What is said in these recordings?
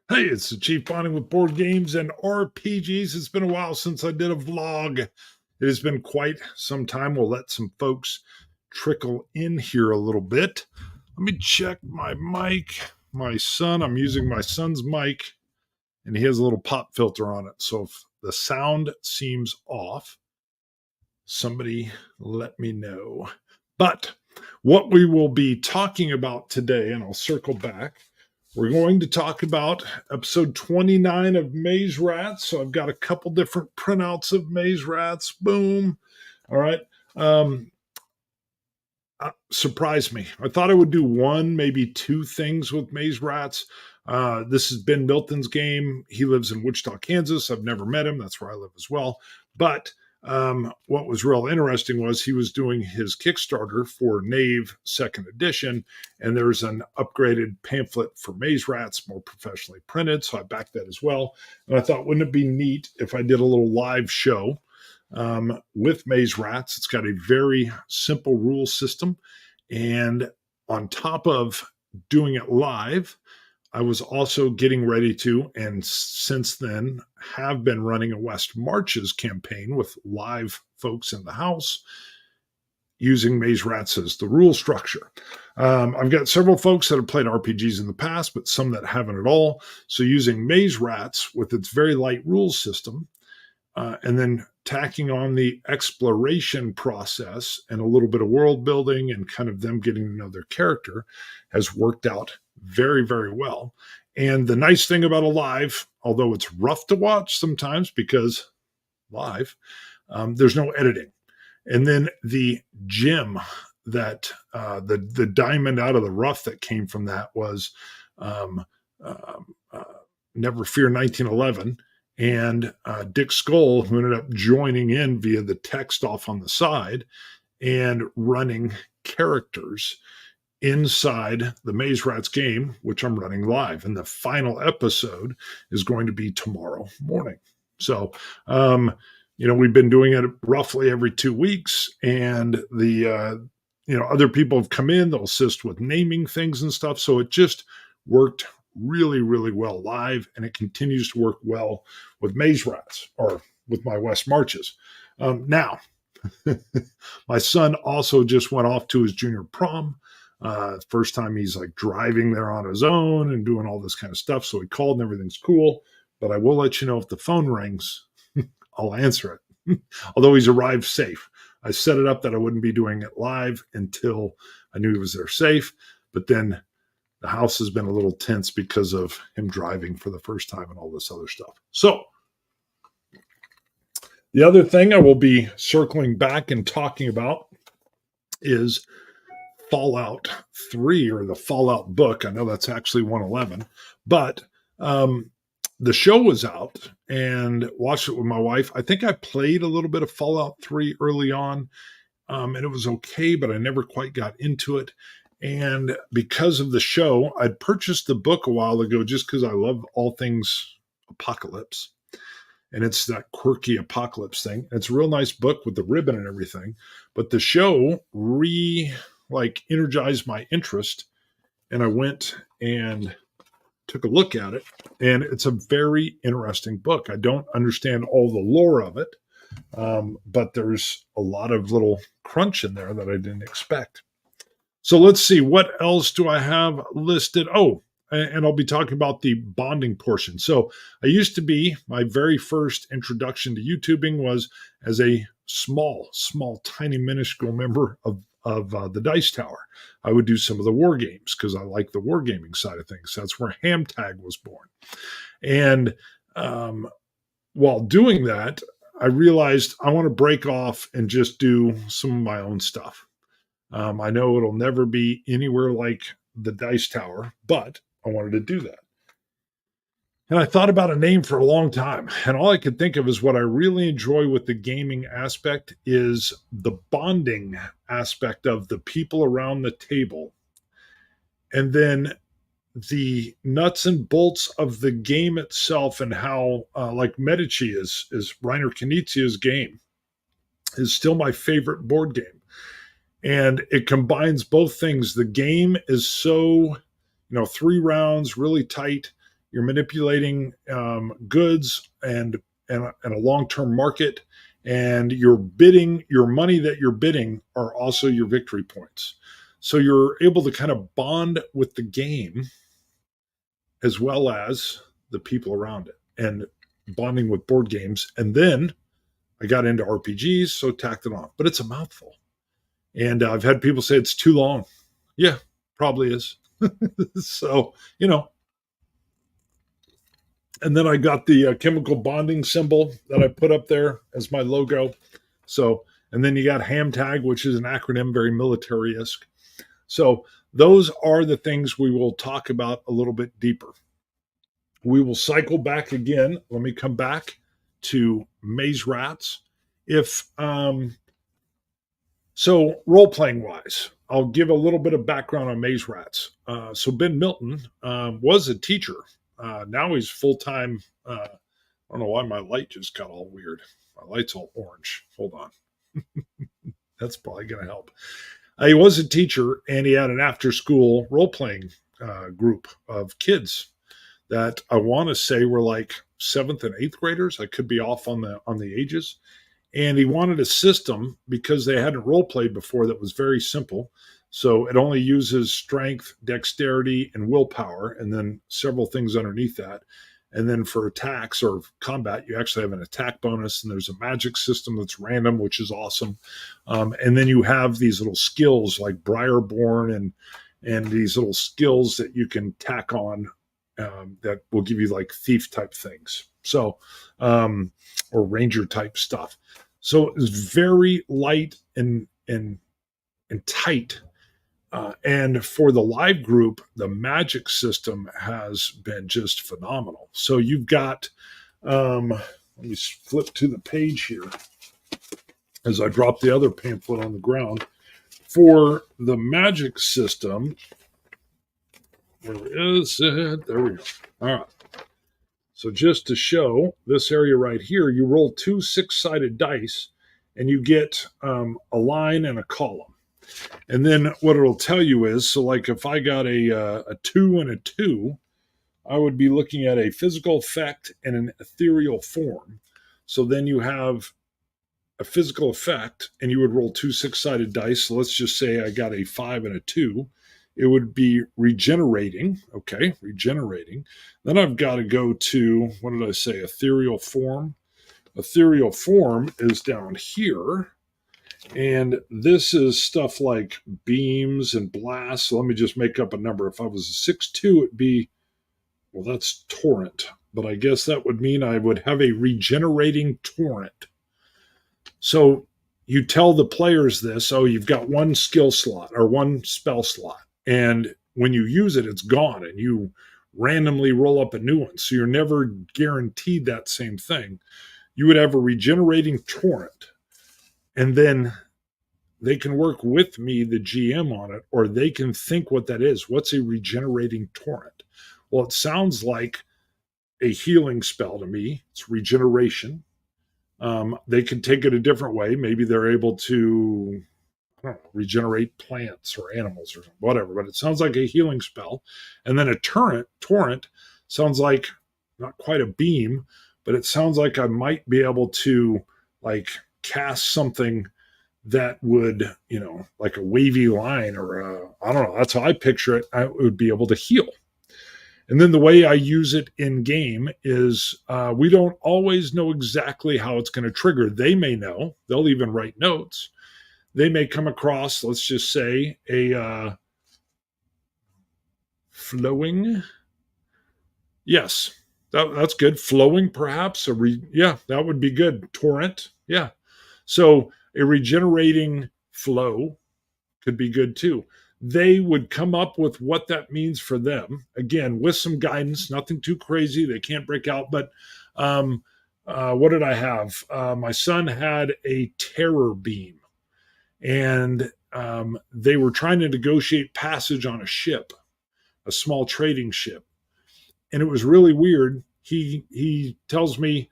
Hey, it's the Chief Bonding with board games and RPGs. It's been a while since I did a vlog. It has been quite some time. We'll let some folks trickle in here a little bit. Let me check my mic. I'm using my son's mic, and he has a little pop filter on it. So if the sound seems off, somebody let me know. But what we will be talking about today, and I'll circle back, we're going to talk about episode 29 of Maze Rats. So I've got a couple different printouts of Maze Rats. Boom. All right. Um, Surprised me. I thought I would do one, maybe two things with Maze Rats. This has Ben Milton's game. He lives in Wichita, Kansas. I've never met him. That's where I live as well. But what was real interesting was he was doing his Kickstarter for Knave Second Edition, and there's an upgraded pamphlet for Maze Rats, more professionally printed. So I backed that as well. And I thought, wouldn't it be neat if I did a little live show with Maze Rats? It's got a very simple rule system. And on top of doing it live, I was also getting ready to, and since then have been running a West Marches campaign with live folks in the house using Maze Rats as the rule structure. I've got several folks that have played RPGs in the past, but some that haven't at all. So using Maze Rats with its very light rules system, and then tacking on the exploration process and a little bit of world building and kind of them getting to know their character has worked out very, very well. And the nice thing about a live, although it's rough to watch sometimes because live, there's no editing. And then the gem that the diamond out of the rough that came from that was um, uh, Never Fear 1911. And Dick Skull, who ended up joining in via the text off on the side and running characters inside the Maze Rats game, which I'm running live. And the final episode is going to be tomorrow morning. So, we've been doing it roughly every 2 weeks, and the other people have come in, they'll assist with naming things and stuff. So it just worked really, really well live, and it continues to work well with Maze Rats or with my West Marches. Now, my son also just went off to his junior prom. First time he's like driving there on his own and doing all this kind of stuff. So he called and everything's cool. But I will let you know if the phone rings, I'll answer it. Although he's arrived safe. I set it up that I wouldn't be doing it live until I knew he was there safe. But then the house has been a little tense because of him driving for the first time and all this other stuff. So the other thing I will be circling back and talking about is Fallout 3, or the Fallout book. I know that's actually 111, but the show was out and watched it with my wife. I think I played a little bit of Fallout 3 early on, and it was okay, but I never quite got into it. And because of the show, I'd purchased the book a while ago just because I love all things apocalypse. And it's that quirky apocalypse thing. It's a real nice book with the ribbon and everything. But the show energized my interest. And I went and took a look at it. And it's a very interesting book. I don't understand all the lore of it. But there's a lot of little crunch in there that I didn't expect. So let's see, what else do I have listed? Oh, and I'll be talking about the bonding portion. So my very first introduction to YouTubing was as a small, tiny, minuscule member of the Dice Tower. I would do some of the war games because I like the wargaming side of things. That's where Hamtag was born. And while doing that, I realized I want to break off and just do some of my own stuff. I know it'll never be anywhere like the Dice Tower, but I wanted to do that. And I thought about a name for a long time. And all I could think of is what I really enjoy with the gaming aspect is the bonding aspect of the people around the table. And then the nuts and bolts of the game itself, and how, like Medici is Reiner Knizia's game, is still my favorite board game. And it combines both things. The game is so, 3 rounds, really tight. you're manipulating goods and a long-term market, and you're bidding, your money that you're bidding are also your victory points. So you're able to kind of bond with the game as well as the people around it, and bonding with board games. And then I got into RPGs, so tacked it on. But it's a mouthful. And I've had people say it's too long. Yeah, probably is. So, and then I got the chemical bonding symbol that I put up there as my logo. So, and then you got HAMTAG, which is an acronym, very military-esque. So those are the things we will talk about a little bit deeper. We will cycle back again. Let me come back to Maze Rats. If so, role playing wise, I'll give a little bit of background on Maze Rats. So Ben Milton was a teacher. Now he's full time. I don't know why my light just got all weird. My light's all orange. Hold on. That's probably going to help. He was a teacher, and he had an after school role playing group of kids that I want to say were like 7th and 8th graders. I could be off on the ages. And he wanted a system because they hadn't role played before that was very simple. So it only uses strength, dexterity, and willpower, and then several things underneath that. And then for attacks or combat, you actually have an attack bonus, and there's a magic system that's random, which is awesome. And then you have these little skills like Briarborn and these little skills that you can tack on that will give you like thief type things. So, or ranger type stuff. So it's very light and tight. And for the live group, the magic system has been just phenomenal. So you've got, let me flip to the page here as I drop the other pamphlet on the ground. For the magic system, where is it? There we go. All right. So just to show this area right here, you roll 2 6-sided dice and you get a line and a column. And then what it'll tell you is, so like if I got a 2 and a 2, I would be looking at a physical effect and an ethereal form. So then you have a physical effect and you would roll 2 6-sided dice. So let's just say I got a 5 and a 2. It would be regenerating. Okay, regenerating. Then I've got to go to, what did I say? Ethereal form. Ethereal form is down here. And this is stuff like beams and blasts. So let me just make up a number. If I was a 6-2, it'd be, well, that's torrent. But I guess that would mean I would have a regenerating torrent. So you tell the players this, oh, you've got one skill slot or one spell slot. And when you use it, it's gone. And you randomly roll up a new one. So you're never guaranteed that same thing. You would have a regenerating torrent. And then they can work with me, the GM, on it, or they can think what that is. What's a regenerating torrent? Well, it sounds like a healing spell to me. It's regeneration. They can take it a different way. Maybe they're able to, I don't know, regenerate plants or animals or whatever, but it sounds like a healing spell. And then a torrent sounds like not quite a beam, but it sounds like I might be able to like cast something that would, like a wavy line or I don't know. That's how I picture it. I would be able to heal. And then the way I use it in game is we don't always know exactly how it's going to trigger. They may know. They'll even write notes. They may come across, let's just say, a flowing. Yes, that's good. Flowing, perhaps. Yeah, that would be good. Torrent. Yeah. So a regenerating flow could be good too. They would come up with what that means for them. Again, with some guidance, nothing too crazy. They can't break out. But what did I have? My son had a terror beam, and they were trying to negotiate passage on a ship, a small trading ship. And it was really weird. He tells me,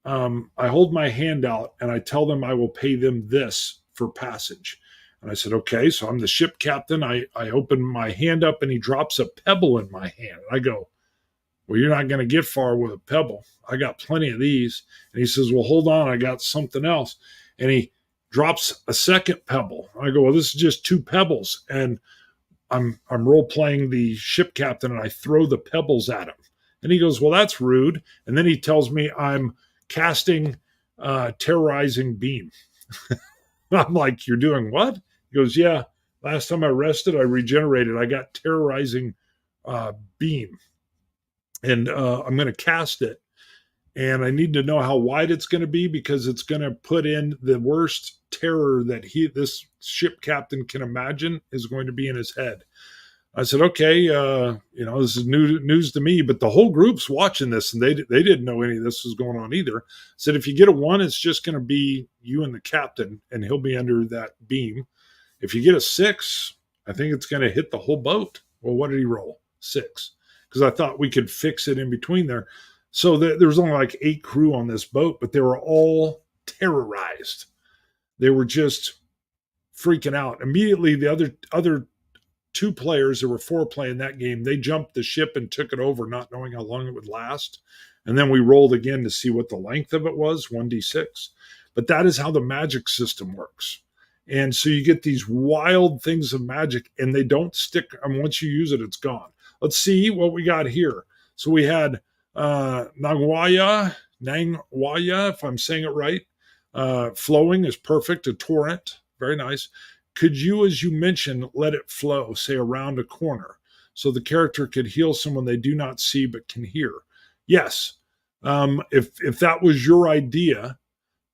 I hold my hand out and I tell them I will pay them this for passage. And I said, okay, so I'm the ship captain. I open my hand up and he drops a pebble in my hand. I go, Well, you're not going to get far with a pebble. I got plenty of these. And he says, well, hold on, I got something else. And he drops a second pebble. I go, well, this is just two pebbles. And I'm role playing the ship captain and I throw the pebbles at him. And he goes, well, that's rude. And then he tells me I'm casting terrorizing beam. I'm like, you're doing what? He goes, yeah. Last time I rested, I regenerated. I got terrorizing beam, and I'm going to cast it. And I need to know how wide it's going to be because it's going to put in the worst terror that this ship captain can imagine is going to be in his head. I said, okay, this is news to me, but the whole group's watching this and they didn't know any of this was going on either. I said, if you get a 1, it's just going to be you and the captain and he'll be under that beam. If you get a 6, I think it's going to hit the whole boat. Well, what did he roll? 6. Because I thought we could fix it in between there. So there was only like 8 crew on this boat, but they were all terrorized. They were just freaking out. Immediately, the other 2 players, there were 4 playing that game, they jumped the ship and took it over, not knowing how long it would last. And then we rolled again to see what the length of it was, 1d6. But that is how the magic system works. And so you get these wild things of magic, and they don't stick. Once you use it, it's gone. Let's see what we got here. So we had Nangwaya, if I'm saying it right. Flowing is perfect, a torrent, very nice. Could you, as you mentioned, let it flow, say around a corner, so the character could heal someone they do not see but can hear? Yes. If that was your idea,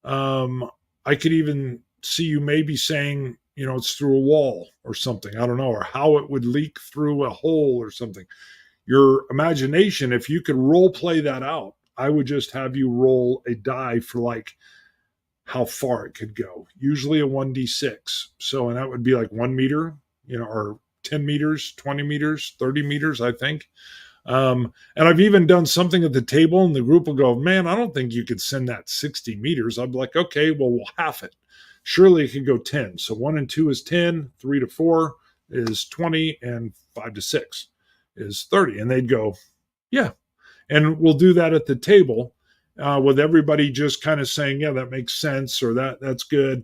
I could even see you maybe saying, it's through a wall or something. I don't know, or how it would leak through a hole or something. Your imagination, if you could role play that out, I would just have you roll a die for like how far it could go. Usually a 1d6. So, and that would be like 1 meter, or 10 meters, 20 meters, 30 meters, I think. And I've even done something at the table and the group will go, man, I don't think you could send that 60 meters. I'd be like, okay, well, we'll half it. Surely it could go 10. So 1 and 2 is 10, 3 to 4 is 20, and 5 to 6 is 30. And they'd go, yeah. And we'll do that at the table with everybody just kind of saying, yeah, that makes sense, or that's good.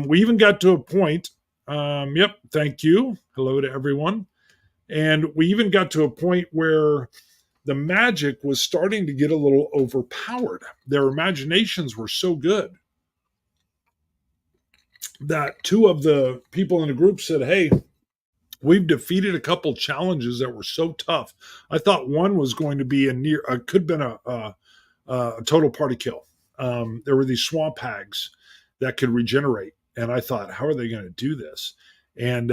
We even got to a point. Yep. Thank you. Hello to everyone. And we even got to a point where the magic was starting to get a little overpowered. Their imaginations were so good that 2 of the people in the group said, hey, we've defeated a couple challenges that were so tough. I thought one was going to be could have been a total party kill. There were these swamp hags that could regenerate. And I thought, how are they going to do this? And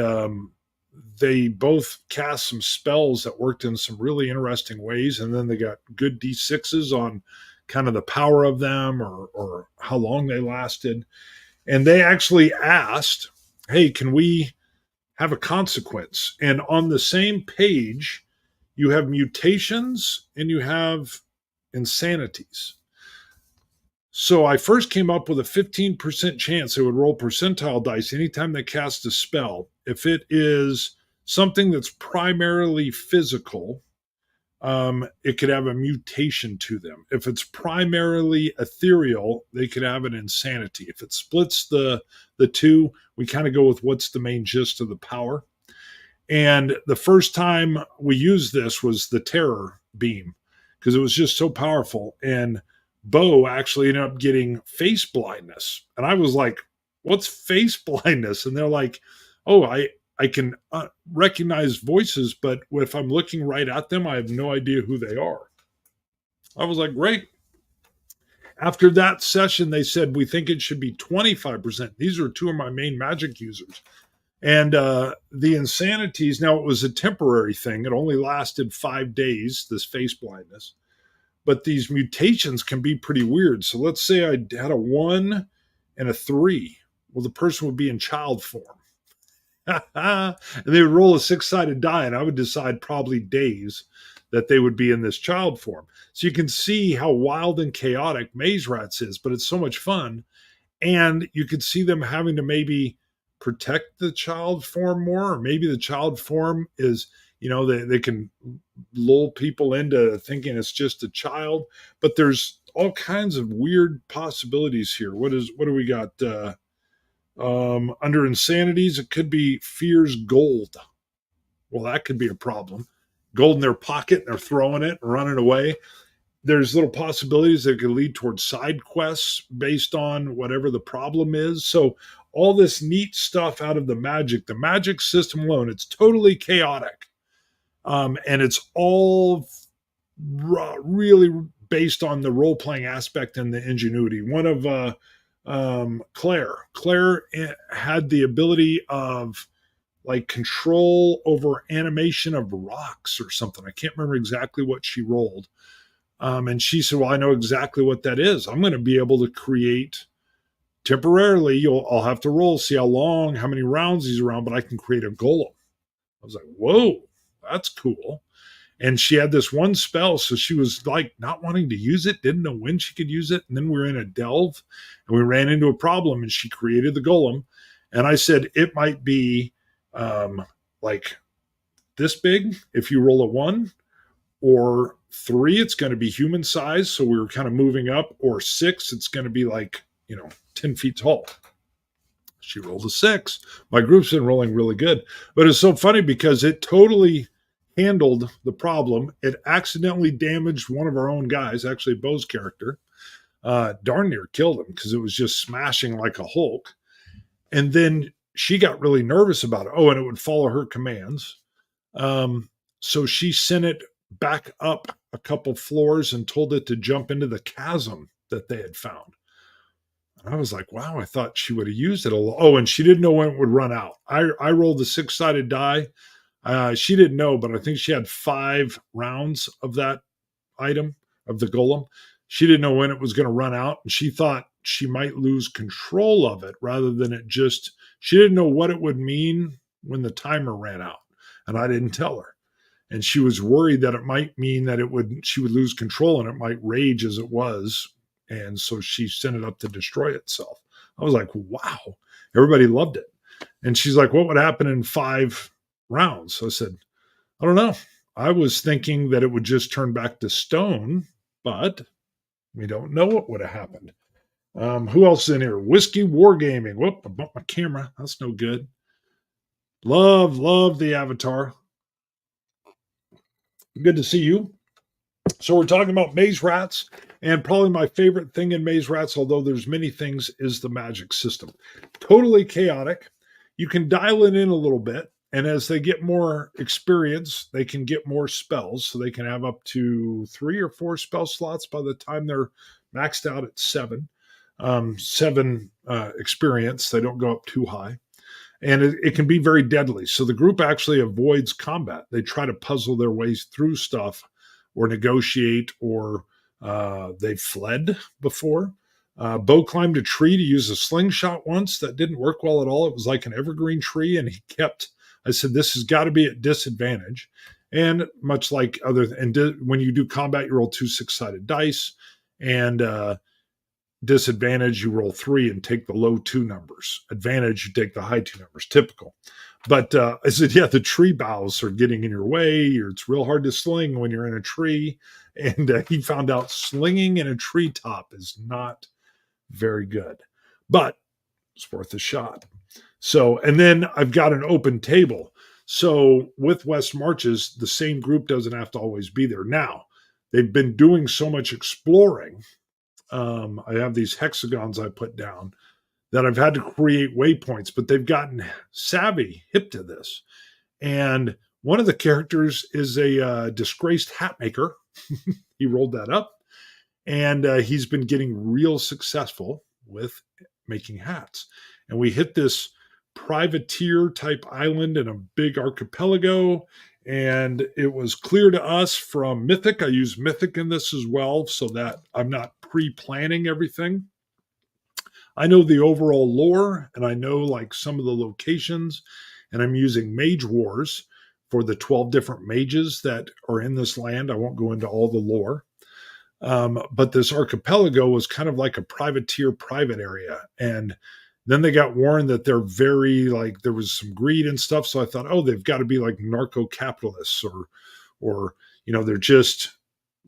they both cast some spells that worked in some really interesting ways. And then they got good D6s on kind of the power of them or how long they lasted. And they actually asked, hey, can we have a consequence? And on the same page, you have mutations and you have insanities. So I first came up with a 15% chance they would roll percentile dice anytime they cast a spell. If it is something that's primarily physical, it could have a mutation to them. If it's primarily ethereal, they could have an insanity. If it splits the 2, we kind of go with what's the main gist of the power. And the first time we used this was the terror beam because it was just so powerful. And Bo actually ended up getting face blindness. And I was like, what's face blindness? And they're like, oh, I can recognize voices, but if I'm looking right at them, I have no idea who they are. I was like, great. After that session, they said, we think it should be 25%. These are 2 of my main magic users. And the insanities, now it was a temporary thing. It only lasted 5 days, this face blindness. But these mutations can be pretty weird. So let's say I had a 1 and a 3. Well, the person would be in child form. And they would roll a 6-sided die, and I would decide probably days that they would be in this child form. So you can see how wild and chaotic Maze Rats is, but it's so much fun. And you could see them having to maybe protect the child form more, or maybe the child form is, They can lull people into thinking it's just a child, but there's all kinds of weird possibilities here. What do we got? Under insanities, it could be fears gold. Well, that could be a problem. Gold in their pocket and they're throwing it and running away. There's little possibilities that could lead towards side quests based on whatever the problem is. So all this neat stuff out of the magic system alone, it's totally chaotic. And it's all really based on the role playing aspect and the ingenuity. One of Claire had the ability of like control over animation of rocks or something. I can't remember exactly what she rolled. And she said, well, I know exactly what that is. I'm going to be able to create temporarily. I'll have to roll, see how many rounds he's around, but I can create a golem. I was like, whoa, that's cool. And she had this one spell, so she was like not wanting to use it, didn't know when she could use it. And then we were in a delve and we ran into a problem and she created the golem. And I said, it might be like this big if you roll a 1, or 3, it's going to be human size. So we were kind of moving up, or 6, it's going to be like, 10 feet tall. She rolled a 6. My group's been rolling really good, but it's so funny because it totally handled the problem. It accidentally damaged one of our own guys, actually Bo's character. Darn near killed him because it was just smashing like a Hulk. And then she got really nervous about it. Oh, and it would follow her commands. So she sent it back up a couple floors and told it to jump into the chasm that they had found. And I was like, wow, I thought she would have used it a lot. Oh, and she didn't know when it would run out. I rolled the 6-sided die. She didn't know, but I think she had 5 rounds of that item, of the golem. She didn't know when it was going to run out, and she thought she might lose control of it rather than she didn't know what it would mean when the timer ran out, and I didn't tell her. And she was worried that it might mean that she would lose control and it might rage as it was. And so she sent it up to destroy itself. I was like, wow, everybody loved it. And she's like, what would happen in 5 rounds? So I said, I don't know. I was thinking that it would just turn back to stone, but we don't know what would have happened. Who else is in here? Whiskey Wargaming. Whoop, I bumped my camera. That's no good. Love the avatar. Good to see you. So we're talking about Maze Rats, and probably my favorite thing in Maze Rats, although there's many things, is the magic system. Totally chaotic. You can dial it in a little bit, and as they get more experience, they can get more spells. So they can have up to 3 or 4 spell slots by the time they're maxed out at 7. 7 experience. They don't go up too high. And it can be very deadly. So the group actually avoids combat. They try to puzzle their ways through stuff or negotiate, or they've fled before. Bo climbed a tree to use a slingshot once. That didn't work well at all. It was like an evergreen tree, and I said, this has got to be at disadvantage. And much like when you do combat, you roll 2 6-sided dice, and disadvantage, you roll 3 and take the low 2 numbers. Advantage, you take the high 2 numbers. Typical. But I said, yeah, the tree boughs are getting in your way. It's real hard to sling when you're in a tree. And he found out slinging in a treetop is not very good, but it's worth a shot. So, and then I've got an open table. So with West Marches, the same group doesn't have to always be there. Now, they've been doing so much exploring. I have these hexagons I put down that I've had to create waypoints, but they've gotten hip to this. And one of the characters is a disgraced hat maker. He rolled that up, and he's been getting real successful with making hats. And we hit this privateer type island in a big archipelago, and it was clear to us from Mythic. I use Mythic in this as well, so that I'm not pre-planning everything. I know the overall lore, and I know like some of the locations, and I'm using Mage Wars for the 12 different mages that are in this land. I won't go into all the lore. But this archipelago was kind of like a privateer private area. And Then they got warned that they're very like there was some greed and stuff. So I thought, oh, they've got to be like narco capitalists or they're just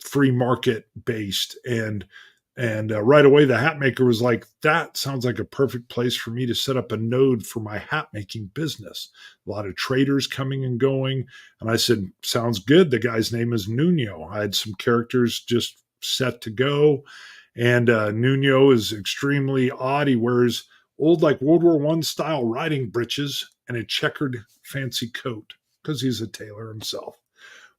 free market based. And right away, the hat maker was like, that sounds like a perfect place for me to set up a node for my hat making business. A lot of traders coming and going. And I said, sounds good. The guy's name is Nuno. I had some characters just set to go. And Nuno is extremely odd. He wears old, like World War One style riding breeches and a checkered fancy coat because he's a tailor himself.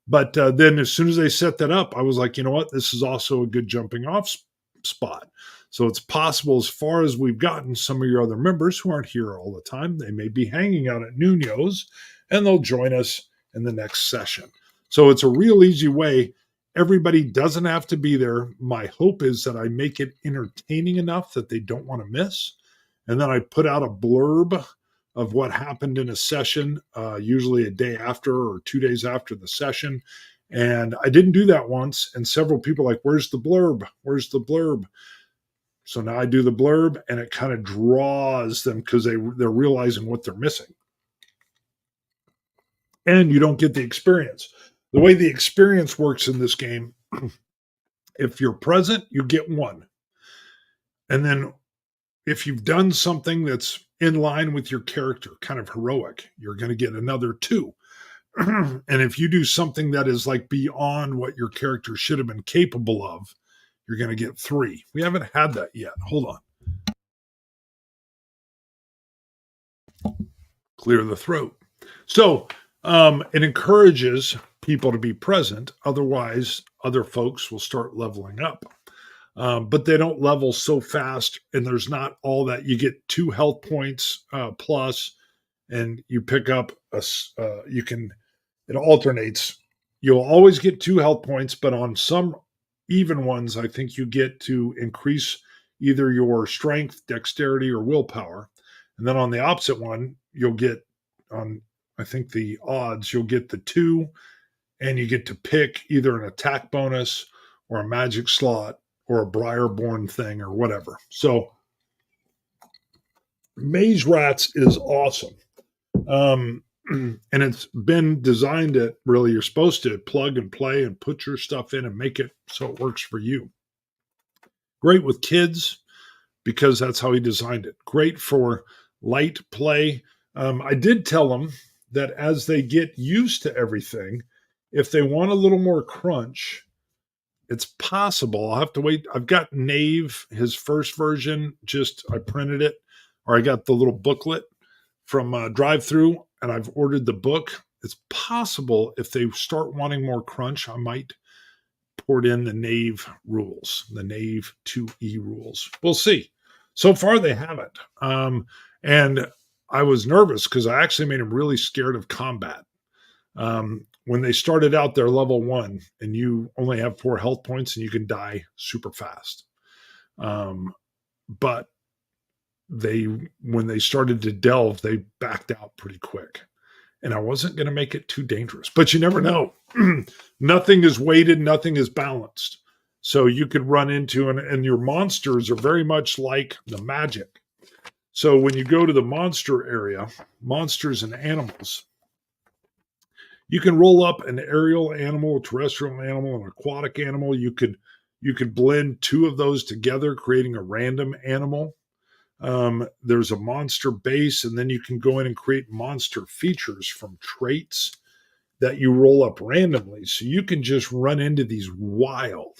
But then as soon as they set that up, I was like, you know what? This is also a good jumping off spot. So it's possible, as far as we've gotten, some of your other members who aren't here all the time, they may be hanging out at Nuno's and they'll join us in the next session. So it's a real easy way. Everybody doesn't have to be there. My hope is that I make it entertaining enough that they don't want to miss. And then I put out a blurb of what happened in a session, usually a day after or 2 days after the session. And I didn't do that once. And several people were like, where's the blurb? Where's the blurb? So now I do the blurb and it kind of draws them because they're realizing what they're missing. And you don't get the experience. The way the experience works in this game, if you're present, you get one. And then if you've done something that's in line with your character, kind of heroic, you're going to get another 2. And if you do something that is like beyond what your character should have been capable of, you're going to get 3. We haven't had that yet. Hold on. Clear the throat. So it encourages people to be present. Otherwise, other folks will start leveling up. But they don't level so fast, and there's not all that. You get 2 health points plus, and you pick up it alternates. You'll always get 2 health points, but on some even ones, I think you get to increase either your strength, dexterity, or willpower. And then on the opposite one, you'll get on, I think the odds, you'll get the 2, and you get to pick either an attack bonus or a magic slot or a Briarborn thing or whatever. So Maze Rats is awesome. And it's been designed that really you're supposed to plug and play and put your stuff in and make it so it works for you. Great with kids because that's how he designed it. Great for light play. I did tell them that as they get used to everything, if they want a little more crunch, it's possible. I'll have to wait. I've got Nave, his first version, I printed it, or I got the little booklet from Drive-Thru, and I've ordered the book. It's possible if they start wanting more crunch, I might port in the Nave rules, the Nave 2E rules. We'll see. So far, they haven't. And I was nervous because I actually made them really scared of combat. When they started out, they're level 1, and you only have 4 health points, and you can die super fast. But when they started to delve, they backed out pretty quick. And I wasn't going to make it too dangerous. But you never know. Nothing is weighted, nothing is balanced. So you could run into, and your monsters are very much like the magic. So when you go to the monster area, monsters and animals, you can roll up an aerial animal, a terrestrial animal, an aquatic animal. You could blend 2 of those together, creating a random animal. There's a monster base, and then you can go in and create monster features from traits that you roll up randomly. So you can just run into these wild,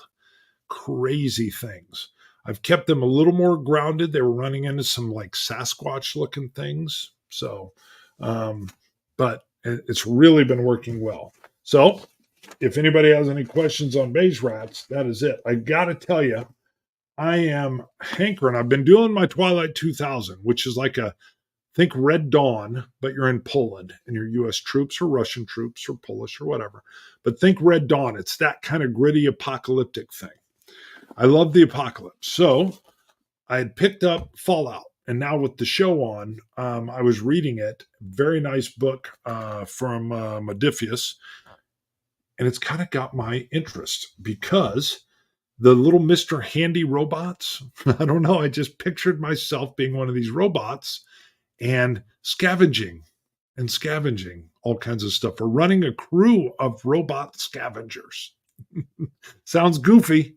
crazy things. I've kept them a little more grounded. They were running into some like Sasquatch looking things. So, but it's really been working well. So if anybody has any questions on Maze Rats, that is it. I got to tell you, I am hankering. I've been doing my Twilight 2000, which is like think Red Dawn, but you're in Poland and you're U.S. troops or Russian troops or Polish or whatever. But think Red Dawn. It's that kind of gritty apocalyptic thing. I love the apocalypse. So I had picked up Fallout. And now with the show on, I was reading it. Very nice book from Modiphius. And it's kind of got my interest because the little Mr. Handy robots. I don't know. I just pictured myself being one of these robots and scavenging all kinds of stuff, or running a crew of robot scavengers. Sounds goofy,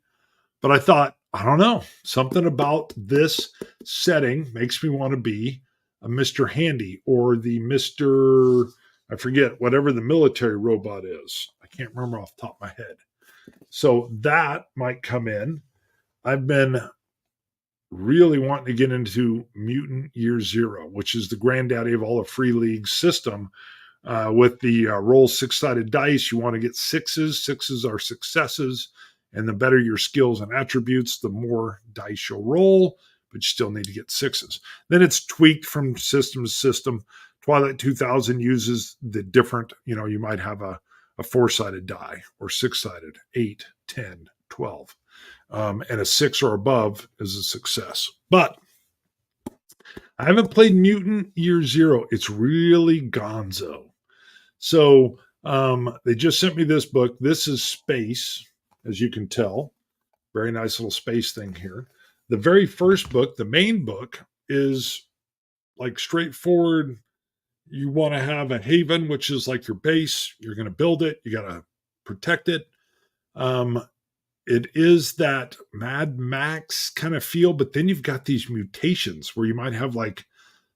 but I thought, I don't know, something about this setting makes me want to be a Mr. Handy or the Mr. I forget, whatever the military robot is. I can't remember off the top of my head. So that might come in. I've been really wanting to get into Mutant Year Zero, which is the granddaddy of all the Free League system. With the roll six-sided dice, you want to get sixes. Sixes are successes, and the better your skills and attributes, the more dice you'll roll, but you still need to get sixes. Then it's tweaked from system to system. Twilight 2000 uses the different, you might have a four-sided die or six-sided, 8, 10, 12. And a 6 or above is a success. But I haven't played Mutant Year Zero. It's really gonzo. So they just sent me this book. This is space, as you can tell. Very nice little space thing here. The very first book, the main book, is like straightforward. You want to have a haven, which is like your base. You're going to build it. You got to protect it. It is that Mad Max kind of feel, but then you've got these mutations where you might have like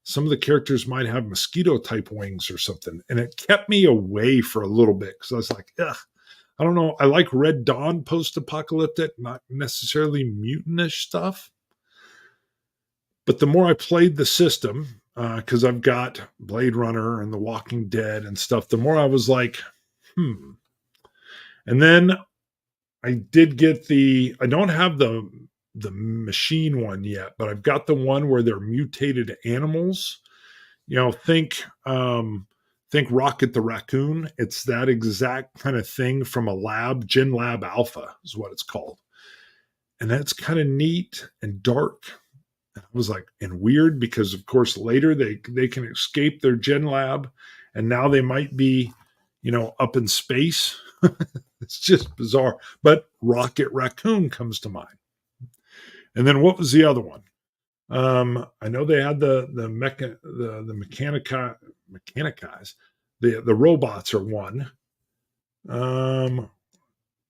some of the characters might have mosquito type wings or something. And it kept me away for a little bit because I was like, ugh, I don't know. I like Red Dawn post-apocalyptic, not necessarily mutantish stuff. But the more I played the system, because I've got Blade Runner and The Walking Dead and stuff, the more I was like, And then I did get I don't have the machine one yet, but I've got the one where they're mutated animals. Think Rocket the Raccoon. It's that exact kind of thing from a lab. Gen Lab Alpha is what it's called. And that's kind of neat and dark. I was like, and weird because of course later they can escape their Gen Lab and now they might be, up in space. It's just bizarre. But Rocket Raccoon comes to mind. And then what was the other one? I know they had the Mechanicized. The robots are one.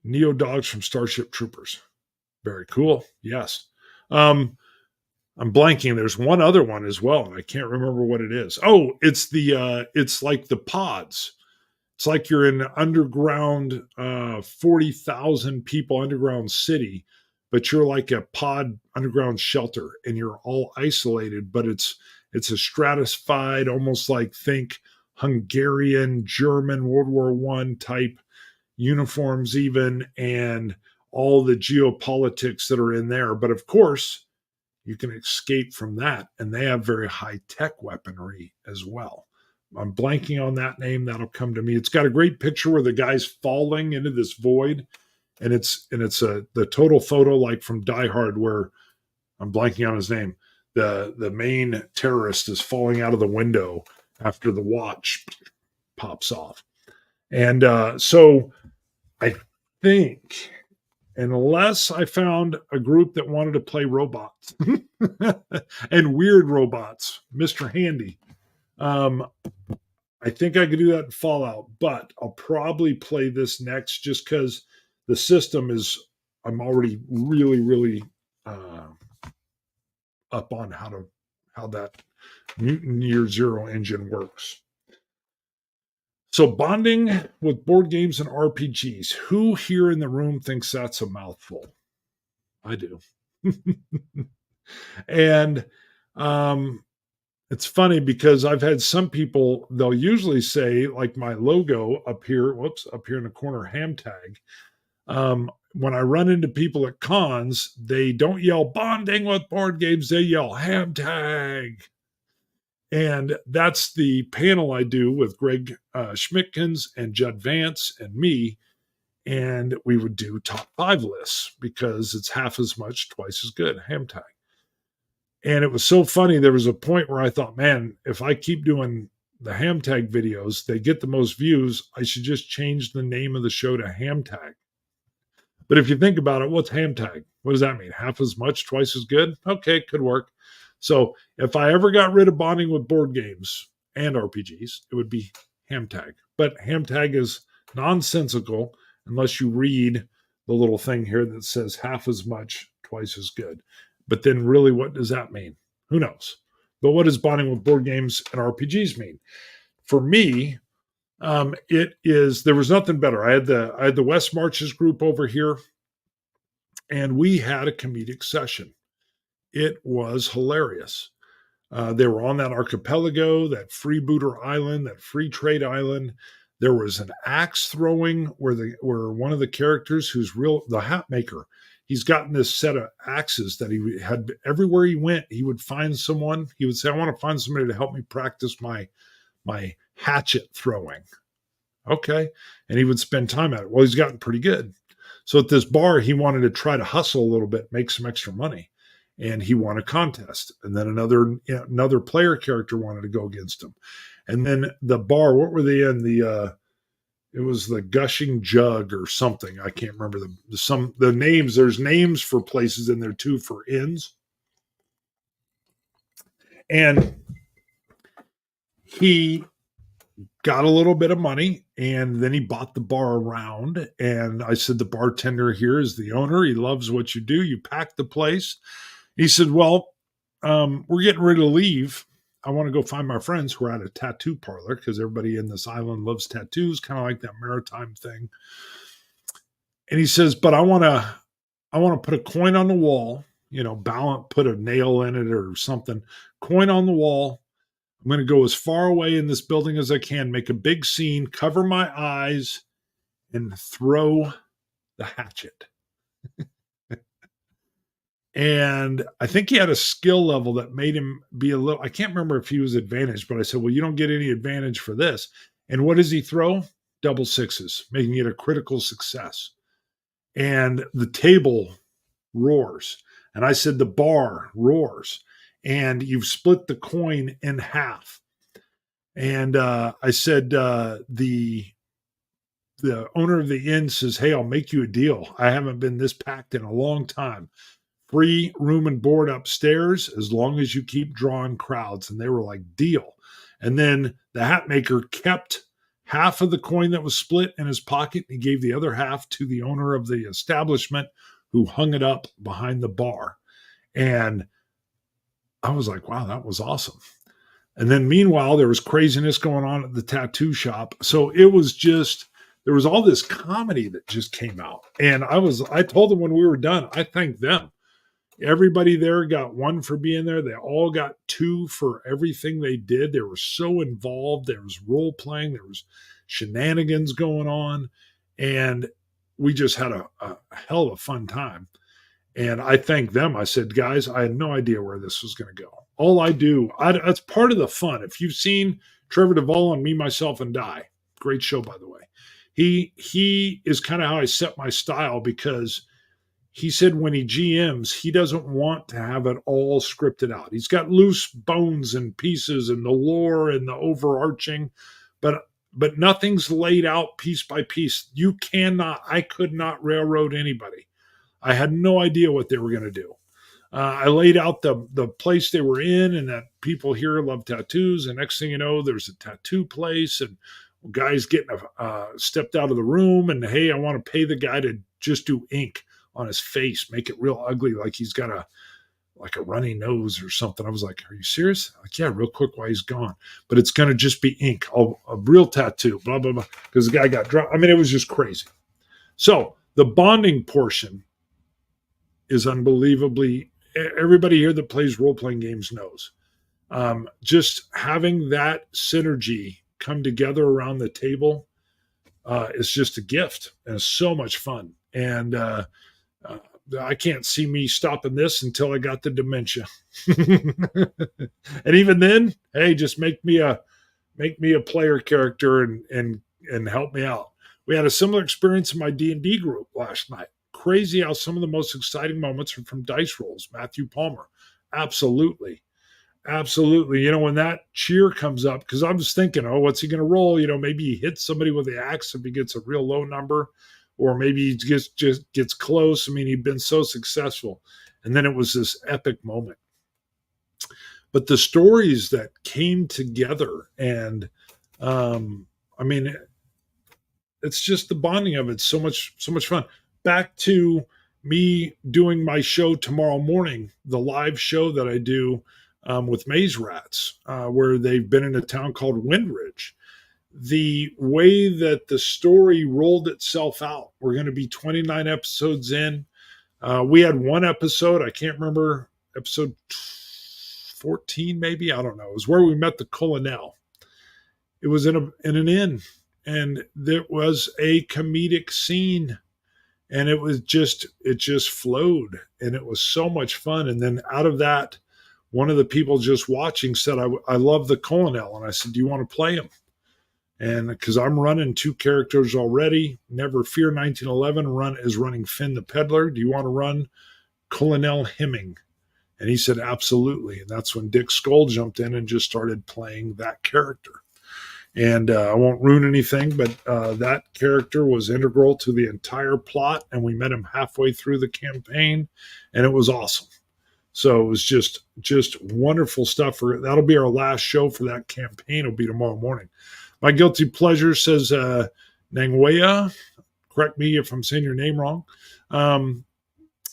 Neo Dogs from Starship Troopers. Very cool. Yes. I'm blanking. There's one other one as well, and I can't remember what it is. Oh, it's it's like the pods. It's like you're in an underground, 40,000 people underground city, but you're like a pod underground shelter and you're all isolated, but it's a stratified, almost like think Hungarian, German, World War I type uniforms even, and all the geopolitics that are in there. But of course, you can escape from that. And they have very high tech weaponry as well. I'm blanking on that name. That'll come to me. It's got a great picture where the guy's falling into this void, and it's the total photo like from Die Hard where I'm blanking on his name. The main terrorist is falling out of the window after the watch pops off, and so I think unless I found a group that wanted to play robots and weird robots, Mr. Handy. I think I could do that in Fallout, but I'll probably play this next just because the system I'm already really, really up on how that Mutant Year Zero engine works. So bonding with board games and RPGs. Who here in the room thinks that's a mouthful? I do. And it's funny because I've had some people, they'll usually say, like my logo up here in the corner, ham tag. When I run into people at cons, they don't yell bonding with board games, they yell ham tag. And that's the panel I do with Greg Schmidtkins and Judd Vance and me. And we would do top 5 lists because it's half as much, twice as good, ham tag. And it was so funny. There was a point where I thought, man, if I keep doing the ham tag videos, they get the most views. I should just change the name of the show to ham tag. But if you think about it, what's ham tag? What does that mean? Half as much, twice as good? Okay, could work. So if I ever got rid of bonding with board games and RPGs, it would be ham tag. But ham tag is nonsensical unless you read the little thing here that says half as much, twice as good. But then really, what does that mean? Who knows? But what does bonding with board games and RPGs mean? For me, it is there was nothing better. I had the West Marches group over here, and we had a comedic session. It was hilarious. They were on that archipelago, that freebooter island, that free trade island. There was an axe throwing where one of the characters who's the hat maker, he's gotten this set of axes that he had everywhere he went. He would find someone. He would say, "I want to find somebody to help me practice my hatchet throwing." Okay. And he would spend time at it. Well, he's gotten pretty good. So at this bar, he wanted to try to hustle a little bit, make some extra money. And he won a contest. And then another player character wanted to go against him. And then the bar, what were they in? It was the Gushing Jug or something. I can't remember the names. There's names for places in there too for inns. And he got a little bit of money, and then he bought the bar around. And I said, the bartender here is the owner. He loves what you do. You pack the place. He said, well, we're getting ready to leave. I want to go find my friends who are at a tattoo parlor because everybody in this island loves tattoos, kind of like that maritime thing. And he says, but I want to put a coin on the wall, put a nail in it or something, coin on the wall. I'm going to go as far away in this building as I can, make a big scene, cover my eyes, and throw the hatchet. And I think he had a skill level that made him be I can't remember if he was advantaged, but I said, well, you don't get any advantage for this. And what does he throw? Double sixes, making it a critical success. And the table roars. And I said, the bar roars. And you've split the coin in half. And I said, the owner of the inn says, hey, I'll make you a deal. I haven't been this packed in a long time. Free room and board upstairs as long as you keep drawing crowds. And they were like, deal. And then the hat maker kept half of the coin that was split in his pocket. And he gave the other half to the owner of the establishment who hung it up behind the bar. And I was like, wow, that was awesome. And then meanwhile, there was craziness going on at the tattoo shop. So it was just, there was all this comedy that just came out. And I told them when we were done, I thanked them. Everybody there got one for being there. They all got two for everything they did. They were so involved. There was role playing. There was shenanigans going on. And we just had a hell of a fun time. And I thanked them. I said, guys, I had no idea where this was going to go. All that's part of the fun. If you've seen Trevor Duvall on Me, Myself, and Die, great show, by the way. He is kind of how I set my style because he said when he GMs, he doesn't want to have it all scripted out. He's got loose bones and pieces and the lore and the overarching, but nothing's laid out piece by piece. I could not railroad anybody. I had no idea what they were going to do. I laid out the place they were in and that people here love tattoos. And next thing you know, there's a tattoo place and guys getting stepped out of the room. And, hey, I want to pay the guy to just do ink on his face, make it real ugly, like he's got a runny nose or something. I was like, are you serious? Like, yeah, real quick while he's gone. But it's going to just be ink, a real tattoo, blah, blah, blah. Because the guy got dropped. I mean, it was just crazy. So the bonding portion is unbelievably, everybody here that plays role-playing games knows. Just having that synergy come together around the table is just a gift. And it's so much fun. And I can't see me stopping this until I got the dementia. And even then, hey, just make me a player character and help me out. We had a similar experience in my D&D group last night. Crazy how some of the most exciting moments are from dice rolls. Matthew Palmer. Absolutely. When that cheer comes up, because I was thinking, oh, what's he going to roll? Maybe he hits somebody with the axe if he gets a real low number. or maybe he just gets close. I mean, he'd been so successful. And then it was this epic moment. But the stories that came together, and I mean, it's just the bonding of it. So much fun. Back to me doing my show tomorrow morning, the live show that I do with Maze Rats, where they've been in a town called Windridge. The way that the story rolled itself out, we're going to be 29 episodes in. We had one episode, I can't remember, episode 14 maybe, I don't know. It was where we met the colonel. It was in an inn, and there was a comedic scene, and it just flowed, and it was so much fun. And then out of that, one of the people just watching said, I love the colonel. And I said, do you want to play him? And because I'm running two characters already, Never Fear 1911 is running Finn the Peddler. Do you want to run Colonel Hemming? And he said, absolutely. And that's when Dick Skull jumped in and just started playing that character. And I won't ruin anything, but that character was integral to the entire plot. And we met him halfway through the campaign, and it was awesome. So it was just wonderful stuff. That'll be our last show for that campaign. It'll be tomorrow morning. My guilty pleasure, says Nangwea. Correct me if I'm saying your name wrong.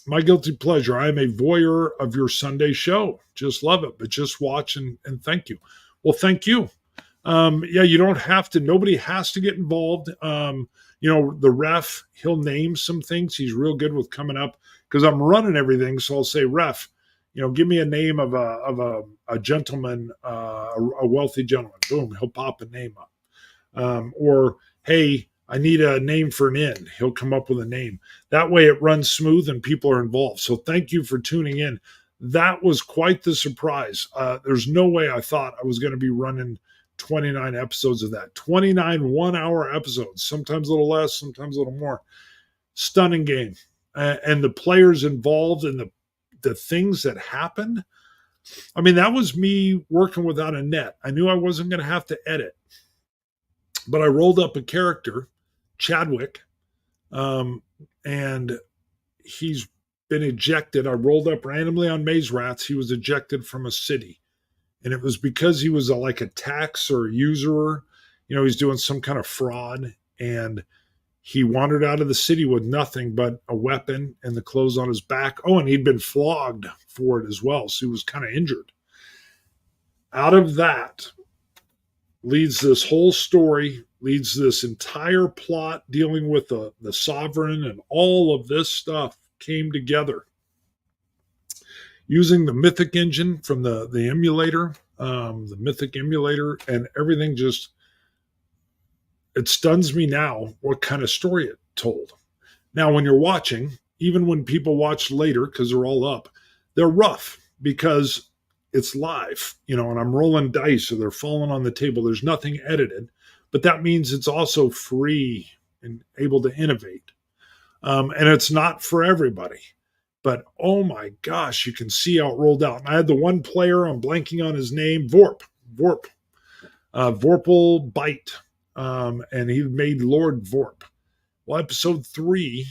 My guilty pleasure, I am a voyeur of your Sunday show. Just love it, but just watch and thank you. Well, thank you. Yeah, you don't have to. Nobody has to get involved. The ref, he'll name some things. He's real good with coming up because I'm running everything. So I'll say, ref, give me a name of a gentleman, a wealthy gentleman. Boom, he'll pop a name up. Or, hey, I need a name for an inn. He'll come up with a name. That way it runs smooth and people are involved. So thank you for tuning in. That was quite the surprise. There's no way I thought I was going to be running 29 episodes of that. 29 1-hour episodes, sometimes a little less, sometimes a little more. Stunning game. And the players involved and the things that happened. I mean, that was me working without a net. I knew I wasn't going to have to edit. But I rolled up a character, Chadwick, and he's been ejected. I rolled up randomly on Maze Rats. He was ejected from a city. And it was because he was like a tax or a usurer. He's doing some kind of fraud. And he wandered out of the city with nothing but a weapon and the clothes on his back. Oh, and he'd been flogged for it as well. So he was kind of injured. Out of that leads this whole story, leads this entire plot dealing with the sovereign, and all of this stuff came together using the Mythic engine from the emulator, the Mythic emulator, and everything it stuns me now what kind of story it told. Now, when you're watching, even when people watch later, because they're all up, they're rough because it's live, and I'm rolling dice, so they're falling on the table. There's nothing edited, but that means it's also free and able to innovate. And it's not for everybody, but oh my gosh, you can see how it rolled out. And I had the one player, I'm blanking on his name, Vorpal Bite, and he made Lord Vorp. Well, episode 3,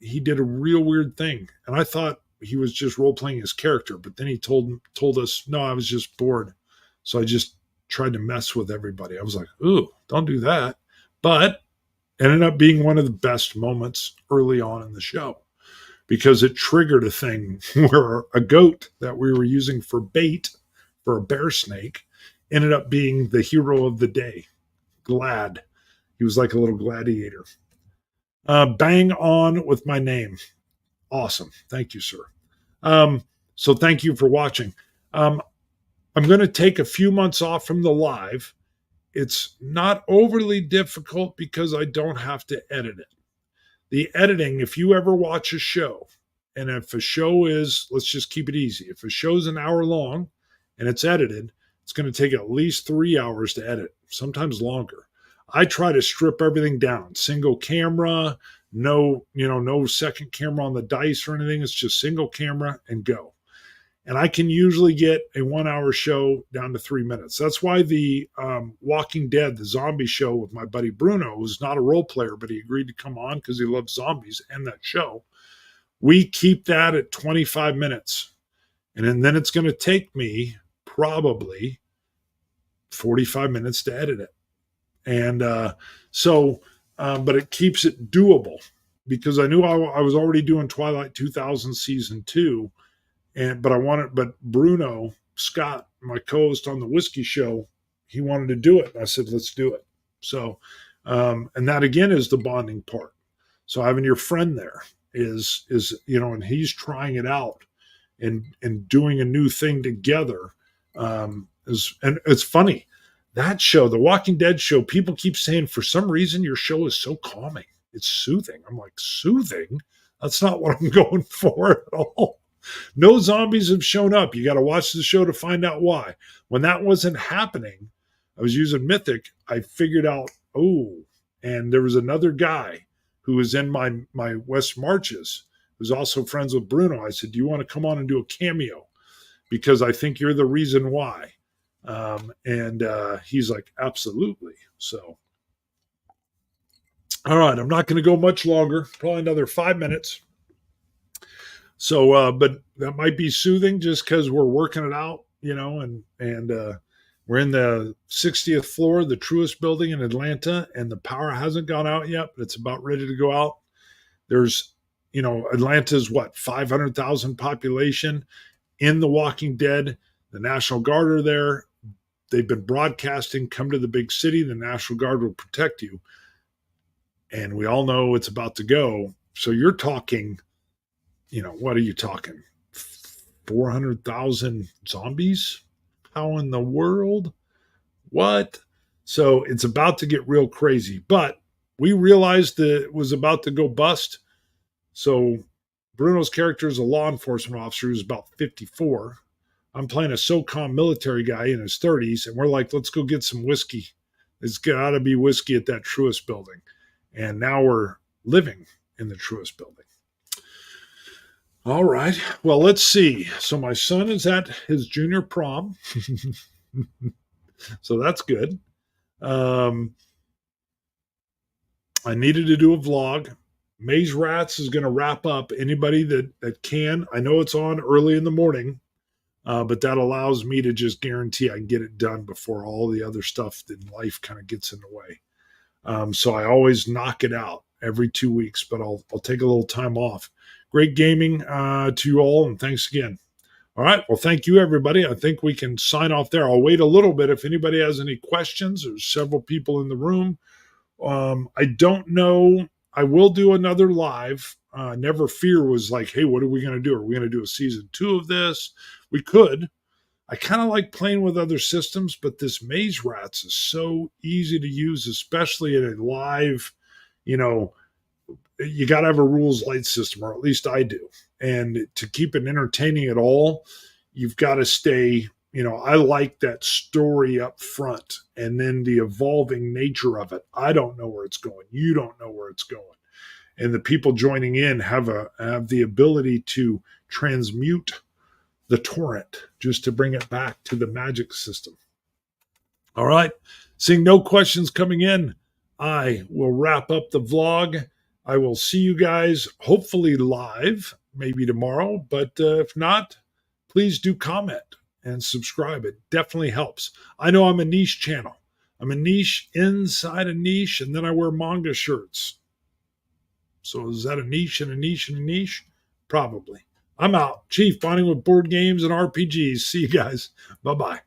he did a real weird thing, and I thought he was just role-playing his character, but then he told us, no, I was just bored. So I just tried to mess with everybody. I was like, ooh, don't do that. But it ended up being one of the best moments early on in the show because it triggered a thing where a goat that we were using for bait for a bear snake ended up being the hero of the day. Glad. He was like a little gladiator. Bang on with my name. Awesome. Thank you, sir. So thank you for watching. I'm going to take a few months off from the live. It's not overly difficult because I don't have to edit it. The editing, if you ever watch a show, and if a show is, let's just keep it easy. If a show's an hour long and it's edited, it's going to take at least 3 hours to edit, sometimes longer. I try to strip everything down. Single camera, no second camera on the dice or anything. It's just single camera and go. And I can usually get a 1 hour show down to 3 minutes. That's why the Walking Dead, the zombie show with my buddy Bruno, who's not a role player, but he agreed to come on because he loves zombies and that show. We keep that at 25 minutes. And then it's going to take me probably 45 minutes to edit it. And but it keeps it doable because I knew I was already doing Twilight 2000 season 2. But Bruno Scott, my co-host on the Whiskey Show, he wanted to do it. And I said, let's do it. So, and that again is the bonding part. So having your friend there is, and he's trying it out and doing a new thing together. And it's funny. That show, the Walking Dead show, people keep saying for some reason your show is so calming. It's soothing. I'm like, soothing? That's not what I'm going for at all. No zombies have shown up. You got to watch the show to find out why. When that wasn't happening, I was using Mythic. I figured out, and there was another guy who was in my West Marches, who's also friends with Bruno. I said, do you want to come on and do a cameo? Because I think you're the reason why. And he's like, absolutely. So, all right, I'm not going to go much longer, probably another 5 minutes. So, but that might be soothing just because we're working it out, and we're in the 60th floor of the Truist building in Atlanta, and the power hasn't gone out yet, but it's about ready to go out. There's, Atlanta's 500,000 population. In The Walking Dead, the National Guard are there. They've been broadcasting, come to the big city. The National Guard will protect you. And we all know it's about to go. So you're talking, what are you talking? 400,000 zombies? How in the world? What? So it's about to get real crazy. But we realized that it was about to go bust. So Bruno's character is a law enforcement officer who's about 54. I'm playing a SOCOM military guy in his 30s, and we're like, let's go get some whiskey. There's got to be whiskey at that Truist building. And now we're living in the Truist building. All right. Well, let's see. So my son is at his junior prom. So that's good. I needed to do a vlog. Maze Rats is going to wrap up. Anybody that can, I know it's on early in the morning, but that allows me to just guarantee I can get it done before all the other stuff in life kind of gets in the way. So I always knock it out every 2 weeks, but I'll take a little time off. Great gaming to you all, and thanks again. All right. Well, thank you, everybody. I think we can sign off there. I'll wait a little bit. If anybody has any questions, there's several people in the room. I don't know. I will do another live. Never Fear was like, hey, what are we going to do? Are we going to do a season 2 of this? We could. I kind of like playing with other systems, but this Maze Rats is so easy to use, especially in a live, you got to have a rules light system, or at least I do. And to keep it entertaining at all, you've got to stay, I like that story up front and then the evolving nature of it. I don't know where it's going. You don't know where it's going. And the people joining in have the ability to transmute the torrent just to bring it back to the magic system. All right. Seeing no questions coming in, I will wrap up the vlog. I will see you guys hopefully live, maybe tomorrow. But if not, please do comment and subscribe. It definitely helps. I know I'm a niche channel. I'm a niche inside a niche, and then I wear manga shirts. So is that a niche and a niche and a niche? Probably. I'm out. Chief, bonding with board games and RPGs. See you guys. Bye-bye.